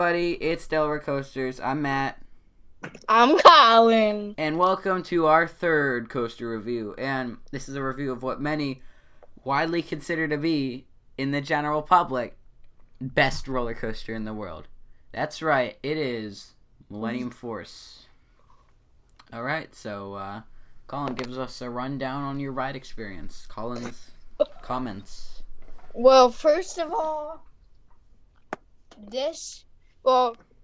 Buddy, it's Delaware Coasters. I'm Matt, I'm Colin. and welcome to our third coaster review. And this is a review of what many widely consider to be, in the general public, best roller coaster in the world. That's right, it is Millennium Force. All right, so Colin gives us a rundown on your ride experience. Colin's comments. Well, first of all,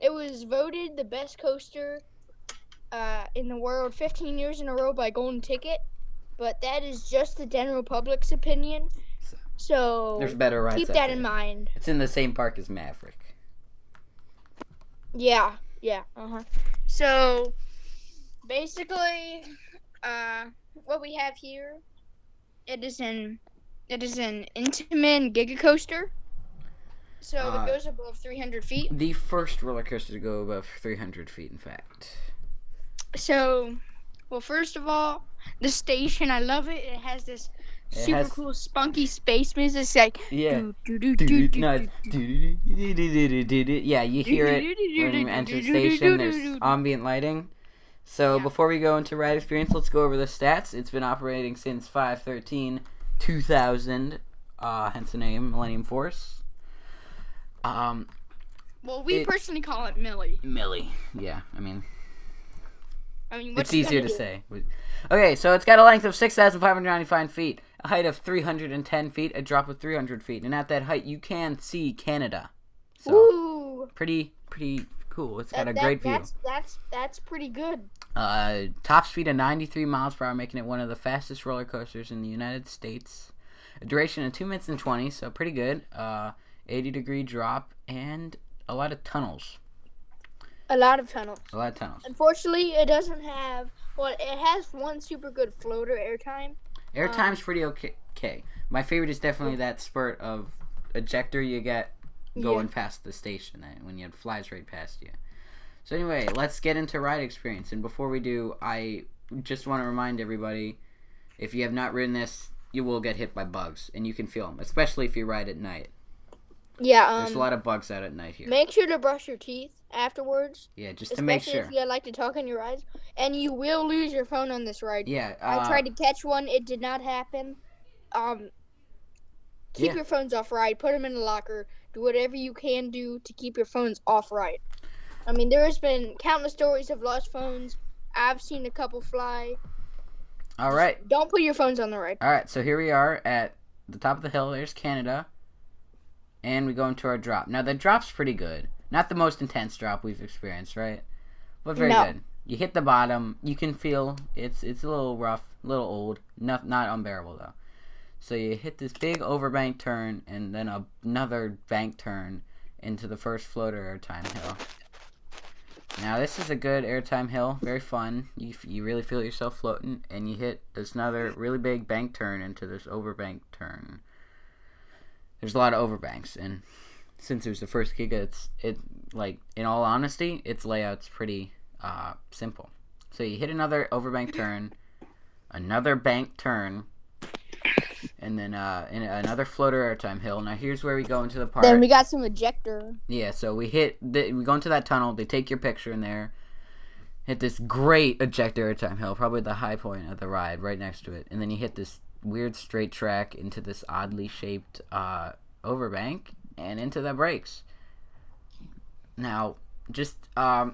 it was voted the best coaster in the world 15 years in a row by Golden Ticket, but that is just the general public's opinion. So There's better rides. Keep that in mind. It's in the same park as Maverick. Yeah. So basically, what we have here, it is an Intamin Giga coaster. So it goes above 300 feet. The first roller coaster to go above 300 feet, in fact. So, well, first of all, the station, I love it. It has this super cool, spunky space music. It's like, yeah, yeah, you hear it when you enter the station. There's ambient lighting. So before we go into ride experience, let's go over the stats. It's been operating since 5/13/2000, hence the name Millennium Force. Well, we personally call it Millie. Millie, yeah. I mean, what's it's easier to say. Okay, so it's got a length of 6,595 feet, a height of 310 feet, a drop of 300 feet, and at that height you can see Canada. So Ooh, pretty cool. It's got a great view. That's pretty good. Top speed of 93 miles per hour, making it one of the fastest roller coasters in the United States. A duration of 2 minutes and 20, so pretty good. 80-degree drop, and a lot of tunnels. A lot of tunnels. Unfortunately, it doesn't have... Well, it has one super good floater, airtime. Airtime's pretty okay. My favorite is definitely that spurt of ejector you get going past the station when it flies right past you. So anyway, let's get into ride experience. And before we do, I just want to remind everybody, if you have not ridden this, you will get hit by bugs, and you can feel them, especially if you ride at night. Yeah, there's a lot of bugs out at night here. Make sure to brush your teeth afterwards. Yeah, just to make sure. Especially if you like to talk on your rides. And you will lose your phone on this ride. Yeah. I tried to catch one. It did not happen. Keep your phones off ride. Put them in the locker. Do whatever you can do to keep your phones off ride. I mean, there has been countless stories of lost phones. I've seen a couple fly. All right. Don't put your phones on the ride. All right, so here we are at the top of the hill. There's Canada. And we go into our drop. Now, the drop's pretty good. Not the most intense drop we've experienced, right? But very good. You hit the bottom. You can feel it's a little rough, a little old. Not unbearable, though. So you hit this big overbank turn and then another bank turn into the first floater airtime hill. Now, this is a good airtime hill. Very fun. You really feel yourself floating. And you hit this another really big bank turn into this overbank turn. There's a lot of overbanks, and since it was the first Giga, in all honesty, its layout's pretty simple. So you hit another overbank turn, another bank turn, and then another floater airtime hill. Now here's where we go into the part. Then we got some ejector. Yeah, so we go into that tunnel. They take your picture in there. Hit this great ejector airtime hill, probably the high point of the ride, right next to it, and then you hit this weird straight track into this oddly shaped overbank and into the brakes. Now, just you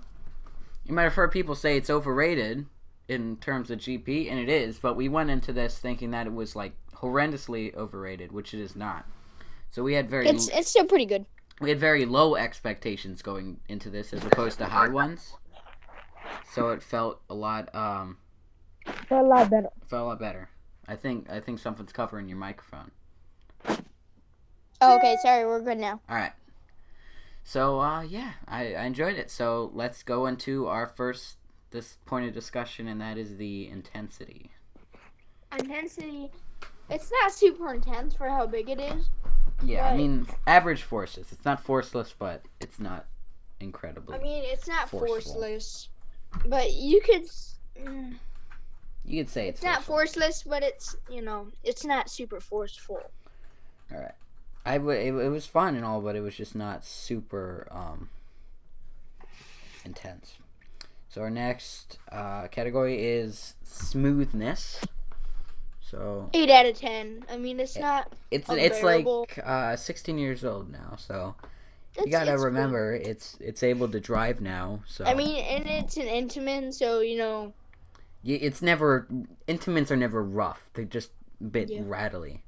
might have heard people say it's overrated in terms of GP, and it is, but we went into this thinking that it was like horrendously overrated, which it is not. So we had it's still pretty good. We had very low expectations going into this as opposed to high ones. So it felt a lot better. I think something's covering your microphone. Oh, okay, sorry, we're good now. All right. So, I enjoyed it. So, let's go into this point of discussion, and that is the intensity. Intensity, it's not super intense for how big it is. Yeah, I mean, average forces. It's not forceless, but it's not incredibly it's not forceful. forceless, but you could... You could say it's not forceless, but it's not super forceful. All right, it was fun and all, but it was just not super intense. So our next category is smoothness. So 8 out of 10. I mean, it's not. It's unbearable. like 16 years old now, so you It's gotta good. remember it's able to drive now. So I mean, and it's an Intamin, so you know. it's never Intamins are never rough. They're just a bit Yeah. rattly,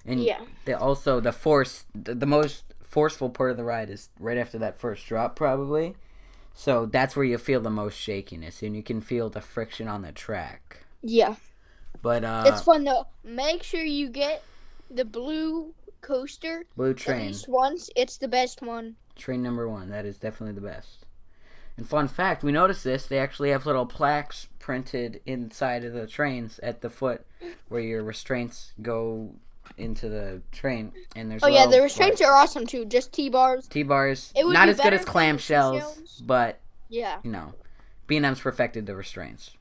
and Yeah. they also the most forceful part of the ride is right after that first drop, probably. So that's where you feel the most shakiness, and you can feel the friction on the track. Yeah. But It's fun though. Make sure you get the blue coaster Blue at Train, least once. It's the best one. train number 1, that is definitely the best. And fun fact, we noticed this, they actually have little plaques printed inside of the trains at the foot where your restraints go into the train. And there's The restraints are awesome too. Just T-bars. T-bars, It would not be as good better as if they had clamshells, C-shells. but, Yeah. you know, B&M's perfected the restraints.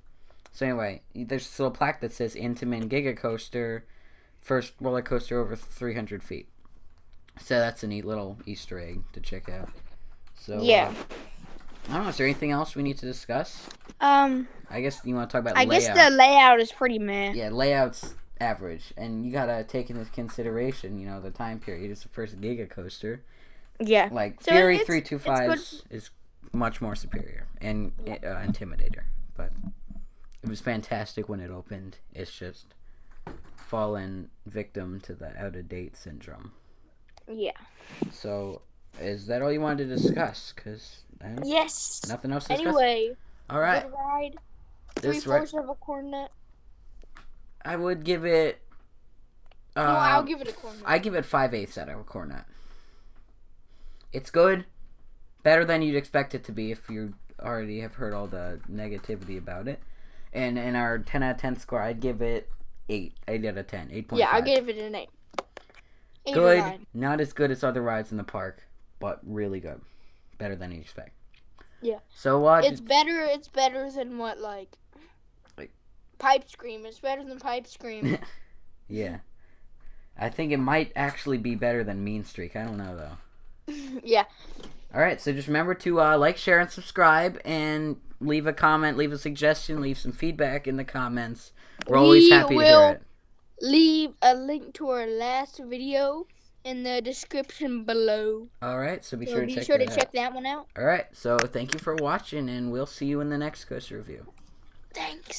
So anyway, there's this little plaque that says Intamin Giga Coaster, first roller coaster over 300 feet. So that's a neat little Easter egg to check out. So Yeah. I don't know. Is there anything else we need to discuss? I I guess you want to talk about layout. guess the layout is pretty meh. Yeah, layout's average, and you gotta take into consideration, you know, the time period. It's the first Giga coaster. Yeah. Like So Fury it's 325 is much more superior and Intimidator, but it was fantastic when it opened. It's just fallen victim to the out of date syndrome. Yeah. So, is that all you wanted to discuss? Cause Yes. nothing else to discuss. Anyway. All right. Good ride. This 3/4 of a cornet. I would give it. No, I'll give it a cornet. I give it 5/8 out of a cornet. It's good, better than you'd expect it to be if you already have heard all the negativity about it. And in our 10 out of 10 score, I'd give it 8 out of 10, 8.5. Yeah, I'll give it an 8. 8 good, or 9. not as good as other rides in the park, but really good, better than you expect. Yeah. So It's better. It's better than what like Pipe Scream. It's better than Pipe Scream. Yeah, I think it might actually be better than Mean Streak. I don't know though. Yeah. All right, so just remember to like, share, and subscribe, and leave a comment, leave a suggestion, leave some feedback in the comments. We're always happy to hear it. Leave a link to our last video in the description below. All right, so be So sure to check that one out. All right, so thank you for watching, and we'll see you in the next coaster review. Thanks.